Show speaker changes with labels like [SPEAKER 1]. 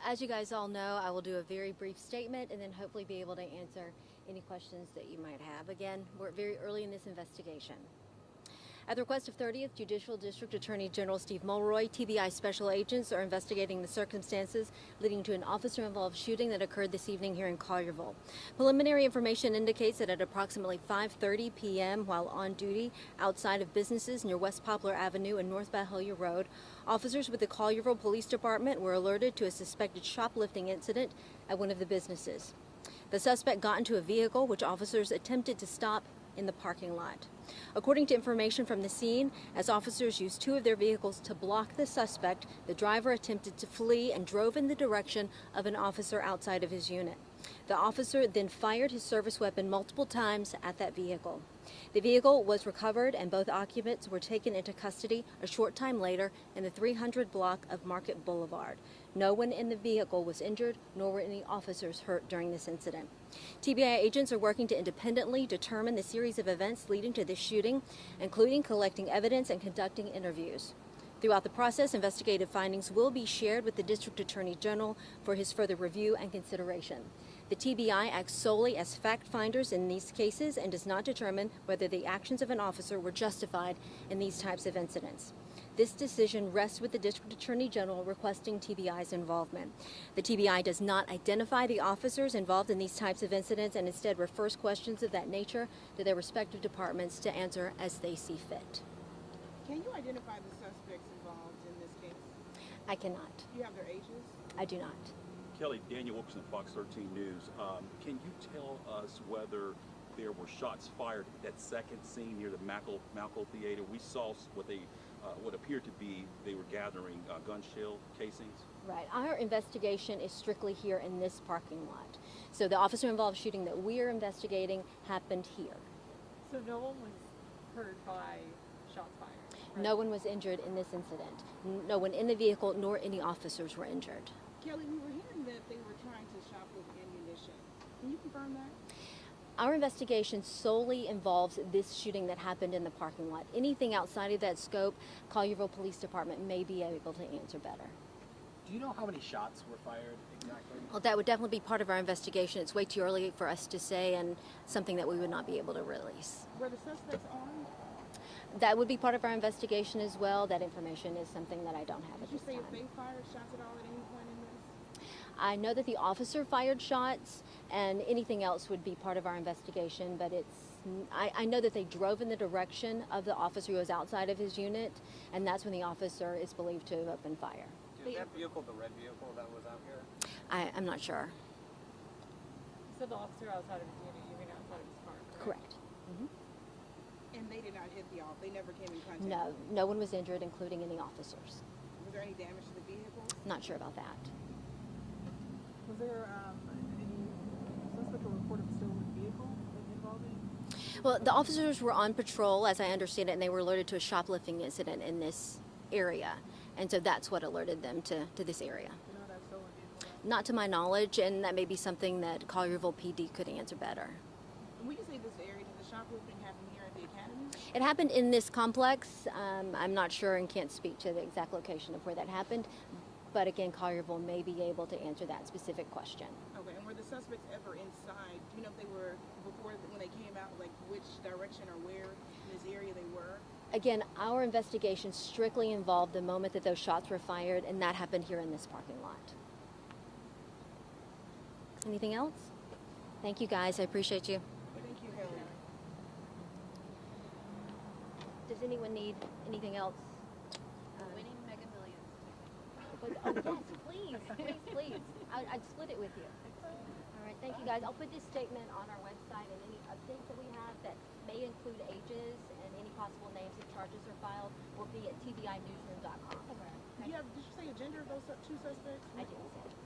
[SPEAKER 1] As you guys all know, I will do a very brief statement and then hopefully be able to answer any questions that you might have. Again, we're very early in this investigation. At the request of 30th Judicial District Attorney General Steve Mulroy, TBI special agents are investigating the circumstances leading to an officer-involved shooting that occurred this evening here in Collierville. Preliminary information indicates that at approximately 5:30 p.m. while on duty outside of businesses near West Poplar Avenue and North Valhalla Road, officers with the Collierville Police Department were alerted to a suspected shoplifting incident at one of the businesses. The suspect got into a vehicle which officers attempted to stop in the parking lot. According to information from the scene, as officers used two of their vehicles to block the suspect, the driver attempted to flee and drove in the direction of an officer outside of his unit. The officer then fired his service weapon multiple times at that vehicle. The vehicle was recovered and both occupants were taken into custody a short time later in the 300 block of Market Boulevard. No one in the vehicle was injured, nor were any officers hurt during this incident. TBI agents are working to independently determine the series of events leading to this shooting, including collecting evidence and conducting interviews. Throughout the process, investigative findings will be shared with the District Attorney General for his further review and consideration. The TBI acts solely as fact finders in these cases and does not determine whether the actions of an officer were justified in these types of incidents. This decision rests with the District Attorney General requesting TBI's involvement. The TBI does not identify the officers involved in these types of incidents and instead refers questions of that nature to their respective departments to answer as they see fit.
[SPEAKER 2] Can you identify the suspects involved in this case?
[SPEAKER 1] I cannot.
[SPEAKER 2] Do you have their ages?
[SPEAKER 1] I do not.
[SPEAKER 3] Kelly, Daniel Wilkerson, Fox 13 News. Can you tell us whether there were shots fired at that second scene near the Malco Theater? We saw what appeared to be they were gathering gun shell casings.
[SPEAKER 1] Right. Our investigation is strictly here in this parking lot. So the officer-involved shooting that we are investigating happened here.
[SPEAKER 4] So no one was hurt by shots fired? Right?
[SPEAKER 1] No one was injured in this incident. No one in the vehicle nor any officers were injured.
[SPEAKER 2] Kelly, we were hearing that they were trying to shoplift ammunition. Can you confirm that?
[SPEAKER 1] Our investigation solely involves this shooting that happened in the parking lot. Anything outside of that scope, Collierville Police Department may be able to answer better.
[SPEAKER 5] Do you know how many shots were fired exactly?
[SPEAKER 1] Well, that would definitely be part of our investigation. It's way too early for us to say and something that we would not be able to release.
[SPEAKER 2] Were the suspects armed?
[SPEAKER 1] That would be part of our investigation as well. That information is something that I don't have at this time.
[SPEAKER 2] Did you say if they fired shots at all at any point in this?
[SPEAKER 1] I know that the officer fired shots, and anything else would be part of our investigation, but I know that they drove in the direction of the officer who was outside of his unit, and that's when the officer is believed to have opened fire.
[SPEAKER 5] Is that vehicle the red vehicle that was out here?
[SPEAKER 1] I'm not sure.
[SPEAKER 4] You said the officer outside of his unit, you mean outside of his car,
[SPEAKER 1] Correct. Mm-hmm.
[SPEAKER 2] And they did not hit the officer? They never came in contact?
[SPEAKER 1] No, no one was injured, including any officers.
[SPEAKER 2] Was there any damage to the vehicle?
[SPEAKER 1] Not sure about that.
[SPEAKER 4] Was there any suspect or report of a stolen vehicle involved in?
[SPEAKER 1] Well, the officers were on patrol, as I understand it, and they were alerted to a shoplifting incident in this area. And so that's what alerted them to this area.
[SPEAKER 4] You know that stolen vehicle?
[SPEAKER 1] Not to my knowledge, and that may be something that Collierville PD could answer better.
[SPEAKER 2] When you say this area, did the shoplifting happen here at the academy?
[SPEAKER 1] It happened in this complex. I'm not sure and can't speak to the exact location of where that happened. But again, Collierville may be able to answer that specific question.
[SPEAKER 2] Okay, and were the suspects ever inside? Do you know if they were, before when they came out, like which direction or where in this area they were?
[SPEAKER 1] Again, our investigation strictly involved the moment that those shots were fired, and that happened here in this parking lot. Anything else? Thank you, guys. I appreciate you.
[SPEAKER 2] Thank you, Kelly.
[SPEAKER 1] Does anyone need anything else?
[SPEAKER 6] Winning Mega Millions.
[SPEAKER 1] Oh, yes, please. I'd split it with you. All right, thank you, guys. I'll put this statement on our website, and any updates that we have that may include ages and any possible names if charges are filed will be at tbinewsroom.com.
[SPEAKER 2] Did you say a gender of those two suspects?
[SPEAKER 1] I didn't say.